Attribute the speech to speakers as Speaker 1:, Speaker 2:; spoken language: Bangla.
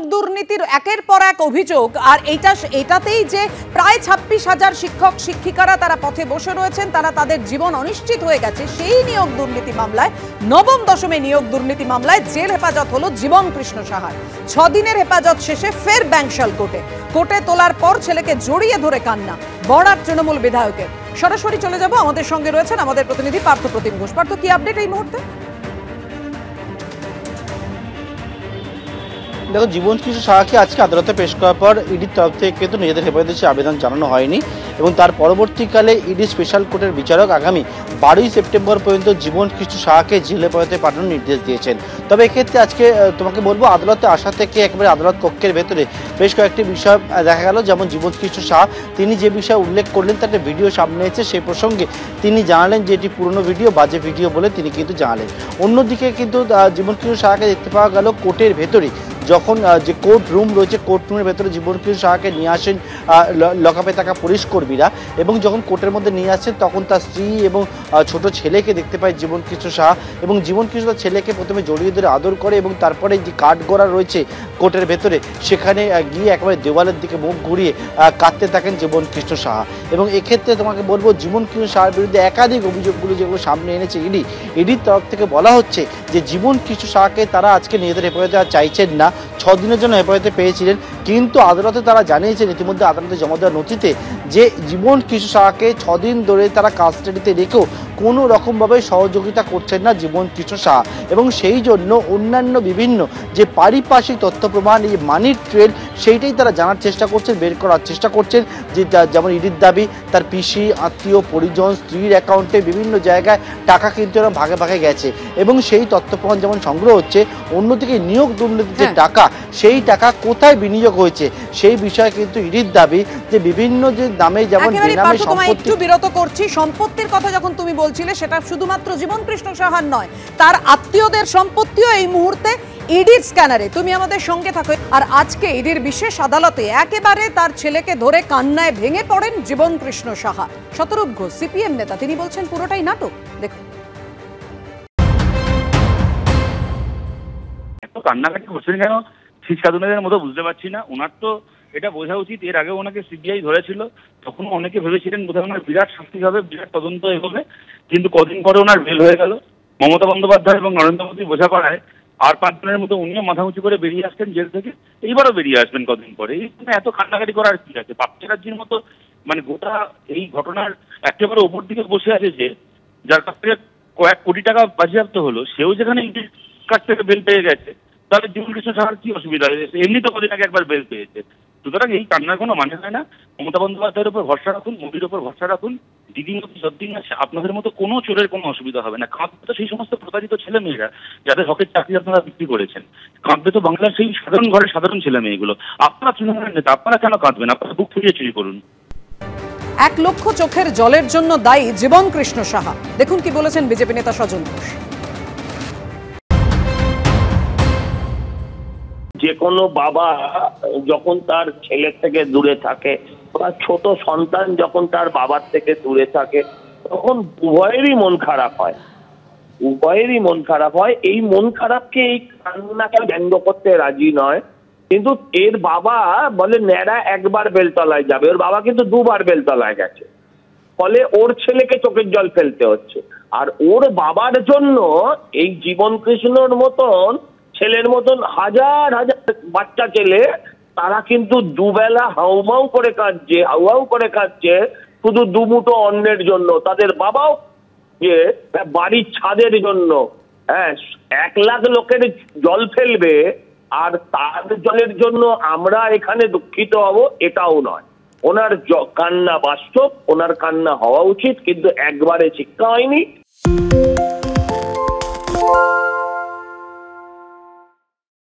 Speaker 1: নিয়োগ দুর্নীতির একের পর এক অভিযোগ, আর এটাতেই যে প্রায় 26,000 শিক্ষক শিক্ষিকারা তারা পথে বসে রয়েছেন, তারা তাদের জীবন অনিশ্চিত হয়ে গেছে। সেই নিয়োগ দুর্নীতি মামলায়, নবম দশমে নিয়োগ দুর্নীতি মামলায় জেল হেফাজত হলো জীবন কৃষ্ণ সাহার। 6 দিনের হেফাজত শেষে ফের ব্যাংশাল কোর্টে তোলার পর ছেলেকে জড়িয়ে ধরে কান্না বড়ার তৃণমূল বিধায়কের। সরাসরি চলে যাব, আমাদের সঙ্গে রয়েছেন আমাদের প্রতিনিধি পার্থ প্রতিম ঘোষ। পার্থ, কি আপডেট এই মুহূর্তে?
Speaker 2: দেখো, জীবন কৃষ্ণ সাহাকে আজকে আদালতে পেশ করার পর ইডির তরফ থেকে কিন্তু নিজেদের হেফাজতে আবেদন জানানো হয়নি এবং তার পরবর্তীকালে ইডি স্পেশাল কোর্টের বিচারক আগামী 12ই সেপ্টেম্বর পর্যন্ত জীবন কৃষ্ণ সাহাকে জেলে হেফাজতে পাঠানোর নির্দেশ দিয়েছেন। তবে এক্ষেত্রে আজকে তোমাকে বলবো, আদালতে আসা থেকে একেবারে আদালত কক্ষের ভেতরে বেশ কয়েকটি বিষয় দেখা গেল। যেমন জীবন কৃষ্ণ সাহা তিনি যে বিষয়ে উল্লেখ করলেন তার একটা ভিডিও সামনে এসেছে, সেই প্রসঙ্গে তিনি জানালেন যে এটি পুরনো ভিডিও, বাজে ভিডিও বলে তিনি কিন্তু জানালেন। অন্যদিকে কিন্তু জীবন কৃষ্ণ সাহাকে দেখতে পাওয়া গেল কোর্টের ভেতরে, যখন যে কোর্ট রুম রয়েছে কোর্ট রুমের ভেতরে জীবন কৃষ্ণ সাহাকে নিয়ে আসেন লকআপে থাকা পুলিশ কর্মীরা, এবং যখন কোর্টের মধ্যে নিয়ে আসেন তখন তার স্ত্রী এবং ছোট ছেলেকে দেখতে পায় জীবন কৃষ্ণ সাহা। এবং জীবন কৃষ্ণ তার ছেলেকে প্রথমে জড়িয়ে ধরে আদর করে এবং তারপরে যে কাঠগড়া রয়েছে কোর্টের ভেতরে সেখানে গিয়ে একেবারে দেওয়ালের দিকে মুখ ঘুরিয়ে কাঁদতে থাকেন জীবন কৃষ্ণ সাহা। এবং এক্ষেত্রে তোমাকে বলবো, জীবন কৃষ্ণ সাহার বিরুদ্ধে একাধিক অভিযোগগুলো যেগুলো সামনে এনেছে ইডির তরফ থেকে বলা হচ্ছে যে জীবন কৃষ্ণ সাহাকে তারা আজকে নিজেদের হেফাজতে আর চাইছেন না। 6 দিনের জন্য হেফাজতে পেয়েছিলেন, কিন্তু আদালতে তারা জানিয়েছেন ইতিমধ্যে আদালতে জমা দেওয়া নথিতে যে জীবন কৃষ্ণ সাহাকে 6 দিন ধরে তারা কাস্টাডিতে রেখেও কোনো রকমভাবে সহযোগিতা করছেন না জীবন কৃষ্ণ সাহা। এবং সেই জন্য অন্যান্য বিভিন্ন যে পারিপার্শ্বিক তথ্য প্রমাণ, এই মানি ট্রেল, সেইটাই তারা জানার চেষ্টা করছেন, বের করার চেষ্টা করছেন। যে যেমন ইডির দাবি তার পিসি, আত্মীয় পরিজন, স্ত্রীর অ্যাকাউন্টে বিভিন্ন জায়গায় টাকা কিন্তু এরকম ভাগে ভাগে গেছে এবং সেই তথ্য প্রমাণ যেমন সংগ্রহ হচ্ছে, অন্যদিকে নিয়োগ দুর্নীতির যে টাকা, সেই টাকা কোথায় বিনিয়োগ হয়েছে সেই বিষয়ে কিন্তু ইডির দাবি যে বিভিন্ন যে নামে যেমন বেনামে সম্পত্তি।
Speaker 1: একটু বিরত করছি, সম্পত্তির কথা যখন তুমি বলছিলে সেটা শুধুমাত্র জীবন কৃষ্ণ সাহার নয়, তার আত্মীয়দের সম্পত্তিও এই মুহূর্তে ইডির স্ক্যানারে। তুমি আমাদের সঙ্গে থাকো। আর আজকে ইডির বিশেষ আদালতে একেবারে তার ছেলেকে ধরে কান্নায় ভেঙে পড়েন জীবন কৃষ্ণ সাহা। শতরূপ ঘোষ, সিপিএম নেতা, তিনি বলছেন পুরোটাই নাটক। দেখুন।
Speaker 3: কান্নাকাটি করছেন কেন শীত সাধনের মতো বুঝতে পারছি না। ওনার তো এটা বোঝা উচিত, এর আগে ওনাকে সিবিআই ধরেছিল, তখন অনেকে ভেবেছিলেন বোধহয় ওনার বিরাট শাস্তি হবে, বিরাট তদন্ত এগোবে, কিন্তু কদিন পরে ওনার বেল হয়ে গেল। মমতা বন্দ্যোপাধ্যায় এবং নরেন্দ্র মোদী বোঝাপড়ায় আর 5 দিনের মতো উনিও মাথা উঁচু করে বেরিয়ে আসছেন জেল থেকে, এইবারও বেরিয়ে আসবেন কদিন পরে। এই এত কান্নাকাটি করার কি আছে? বাচ্চারাজ্জির মতো মানে গোটা এই ঘটনার একেবারে ওপর দিকে বসে আছে যে, যার কাছ থেকে কয়েক কোটি টাকা বাজেয়াপ্ত হলো, সেও যেখানে ইডির কাছ থেকে বেল পেয়ে গেছে, তাহলে জীবন কৃষ্ণ সাহার কি অসুবিধা হয়েছে? এমনি তো কদিন আগে একবার বেল পেয়েছে। সুতরাং এই কান্নার কোনো মানে হয় না। মমতা বন্দ্যোপাধ্যায়ের উপর ভরসা রাখুন, মোদীর উপর ভরসা রাখুন। দিদির মতো যতদিন আছে আপনাদের মতো কোনো চোরের কোনো অসুবিধা হবে না। কাঁদবে তো সেই সমস্ত প্রতারিত ছেলে মেয়েরা যাদের হকের চাকরি আপনারা বিক্রি করেছেন, কাঁদবে তো বাংলার সেই সাধারণ ঘরের সাধারণ ছেলে মেয়েগুলো। আপনারা তৃণমূলের নেতা, আপনারা কেন কাঁদবেন? আপনারা বুক ফুলিয়ে চুরি করুন।
Speaker 1: 1 লক্ষ চোখের জলের জন্য দায়ী জীবন কৃষ্ণ সাহা। দেখুন কি বলেছেন বিজেপি নেতা স্বজন ঘোষ।
Speaker 4: যে কোনো বাবা যখন তার ছেলে থেকে দূরে থাকে বা ছোট সন্তান যখন তার বাবার থেকে দূরে থাকে, তখন উভয়েরই মন খারাপ হয়, উভয়েরই মন খারাপ হয়। এই মন খারাপকে এই কান্নাকে ব্যঙ্গ করতে রাজি নয়, কিন্তু এর বাবা বলে ন্যাড়া একবার বেলতলায় যাবে, ওর বাবা কিন্তু 2 বার বেলতলায় গেছে, ফলে ওর ছেলেকে চোখের জল ফেলতে হচ্ছে। আর ওর বাবার জন্য এই জীবন কৃষ্ণর মতন ছেলের মতন হাজার হাজার বাচ্চা ছেলে, তারা কিন্তু দুবেলা হাউমাউ করে কাঁদছে শুধু 2 মুঠো অন্নের জন্য। তাদের বাবাও যে বাড়ির ছাদের জন্য 1 লাখ লোকের জল ফেলবে, আর তার জলের জন্য আমরা এখানে দুঃখিত হব, এটাও নয়। ওনার কান্না বাস্তব, ওনার কান্না হওয়া উচিত, কিন্তু একবারে শিক্ষা হয়নি।